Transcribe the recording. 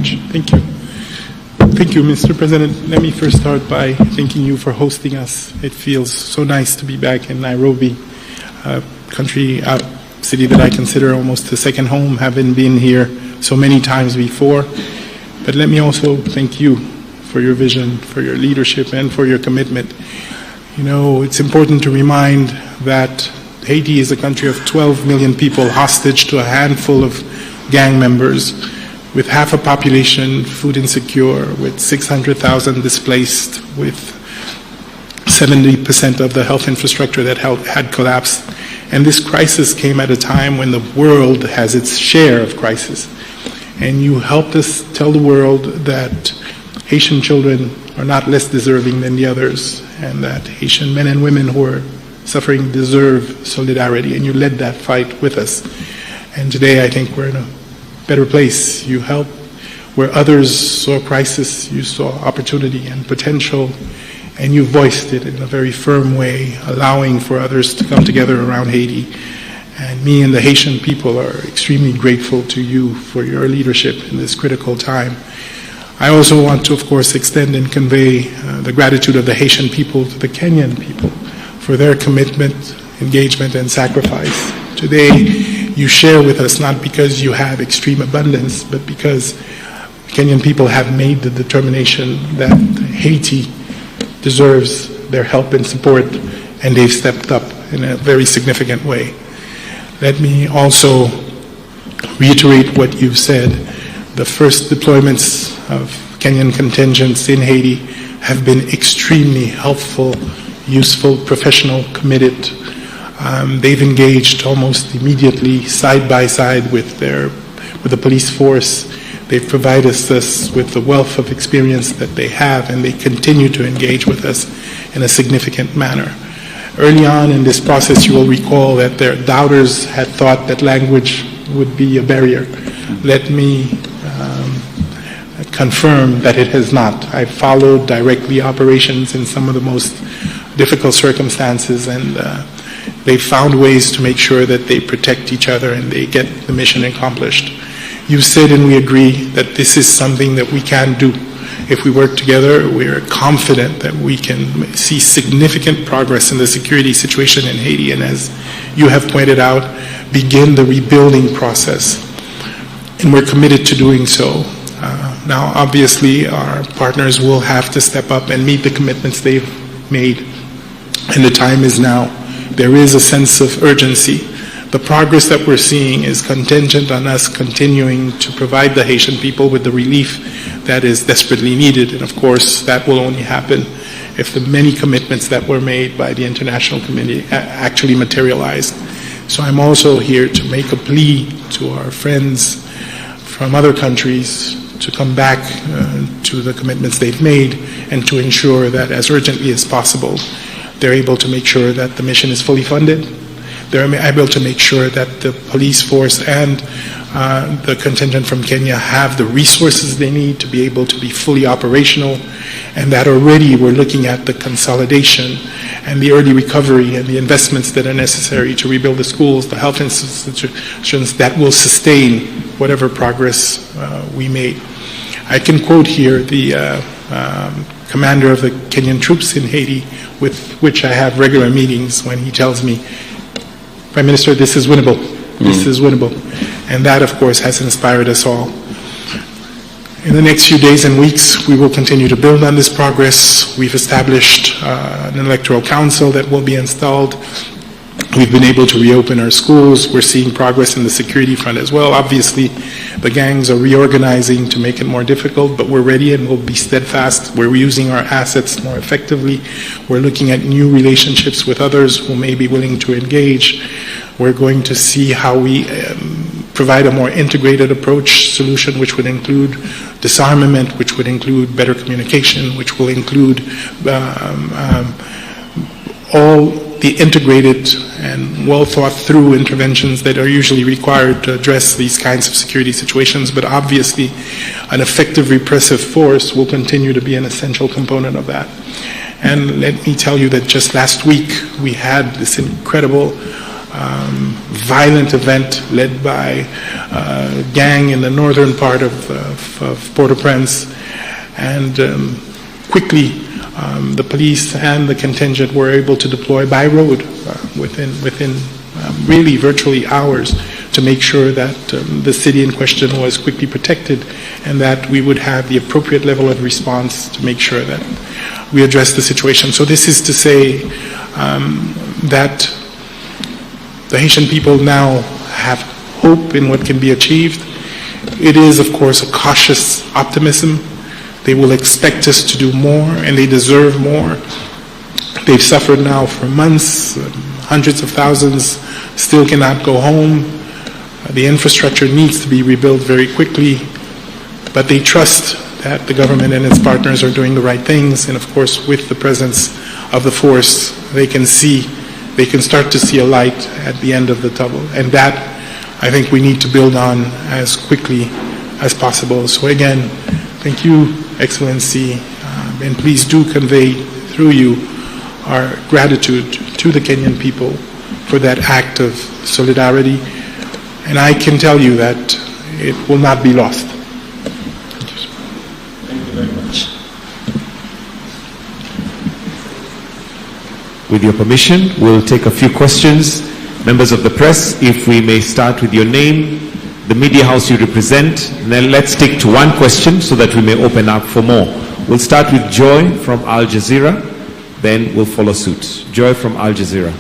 much. Thank you. Thank you, Mr. President. Let me first start by thanking you for hosting us. It feels so nice to be back in Nairobi, a city that I consider almost a second home, having been here so many times before. But let me also thank you for your vision, for your leadership, and for your commitment. You know, it's important to remind that Haiti is a country of 12 million people hostage to a handful of gang members, with half a population food insecure, with 600,000 displaced, with 70% of the health infrastructure that had collapsed. And this crisis came at a time when the world has its share of crisis. And you helped us tell the world that Haitian children are not less deserving than the others, and that Haitian men and women who are suffering deserve solidarity, and you led that fight with us. And today I think we're in a better place. You helped where others saw crisis, you saw opportunity and potential, and you voiced it in a very firm way, allowing for others to come together around Haiti. And me and the Haitian people are extremely grateful to you for your leadership in this critical time. I also want to, of course, extend and convey the gratitude of the Haitian people to the Kenyan people for their commitment, engagement, and sacrifice. Today, you share with us not because you have extreme abundance, but because Kenyan people have made the determination that Haiti deserves their help and support, and they've stepped up in a very significant way. Let me also reiterate what you've said. The first deployments of Kenyan contingents in Haiti have been extremely helpful, useful, professional, committed. They've engaged almost immediately, side by side with the police force. They've provided us with the wealth of experience that they have, and they continue to engage with us in a significant manner. Early on in this process, you will recall that their doubters had thought that language would be a barrier. Let me confirm that it has not. I've followed directly operations in some of the most difficult circumstances, and they found ways to make sure that they protect each other and they get the mission accomplished. You said, and we agree, that this is something that we can do. If we work together, we're confident that we can see significant progress in the security situation in Haiti, and as you have pointed out, begin the rebuilding process. And we're committed to doing so. Now, obviously, our partners will have to step up and meet the commitments they've made, and the time is now. There is a sense of urgency. The progress that we're seeing is contingent on us continuing to provide the Haitian people with the relief that is desperately needed, and of course, that will only happen if the many commitments that were made by the international community actually materialize. So I'm also here to make a plea to our friends from other countries to come back to the commitments they've made, and to ensure that as urgently as possible, they're able to make sure that the mission is fully funded. They're able to make sure that the police force and the contingent from Kenya have the resources they need to be able to be fully operational, and that already we're looking at the consolidation and the early recovery and the investments that are necessary to rebuild the schools, the health institutions that will sustain whatever progress we made. I can quote here the commander of the Kenyan troops in Haiti, with which I have regular meetings, when he tells me, Prime Minister, this is winnable. This is winnable. And that, of course, has inspired us all. In the next few days and weeks, we will continue to build on this progress. We've established an electoral council that will be installed. We've been able to reopen our schools. We're seeing progress in the security front as well. Obviously, the gangs are reorganizing to make it more difficult, but we're ready and we'll be steadfast. We're using our assets more effectively. We're looking at new relationships with others who may be willing to engage. We're going to see how we provide a more integrated approach solution, which would include disarmament, which would include better communication, which will include all the integrated and well thought through interventions that are usually required to address these kinds of security situations. But obviously, an effective repressive force will continue to be an essential component of that. And let me tell you that just last week, we had this incredible violent event led by a gang in the northern part of Port-au-Prince, and quickly the police and the contingent were able to deploy by road within really virtually hours to make sure that the city in question was quickly protected, and that we would have the appropriate level of response to make sure that we address the situation. So this is to say that the Haitian people now have hope in what can be achieved. It is, of course, a cautious optimism. They will expect us to do more, and they deserve more. They've suffered now for months. Hundreds of thousands still cannot go home. The infrastructure needs to be rebuilt very quickly, but they trust that the government and its partners are doing the right things, and of course with the presence of the force, they can start to see a light at the end of the tunnel, and that I think we need to build on as quickly as possible. So again, thank you, Excellency, and please do convey through you our gratitude to the Kenyan people for that act of solidarity. And I can tell you that it will not be lost. Thank you very much. With your permission, we'll take a few questions. Members of the press, if we may start with your name, the media house you represent, and then let's stick to one question so that we may open up for more. We'll start with Joy from Al Jazeera, then we'll follow suit. Joy from Al Jazeera.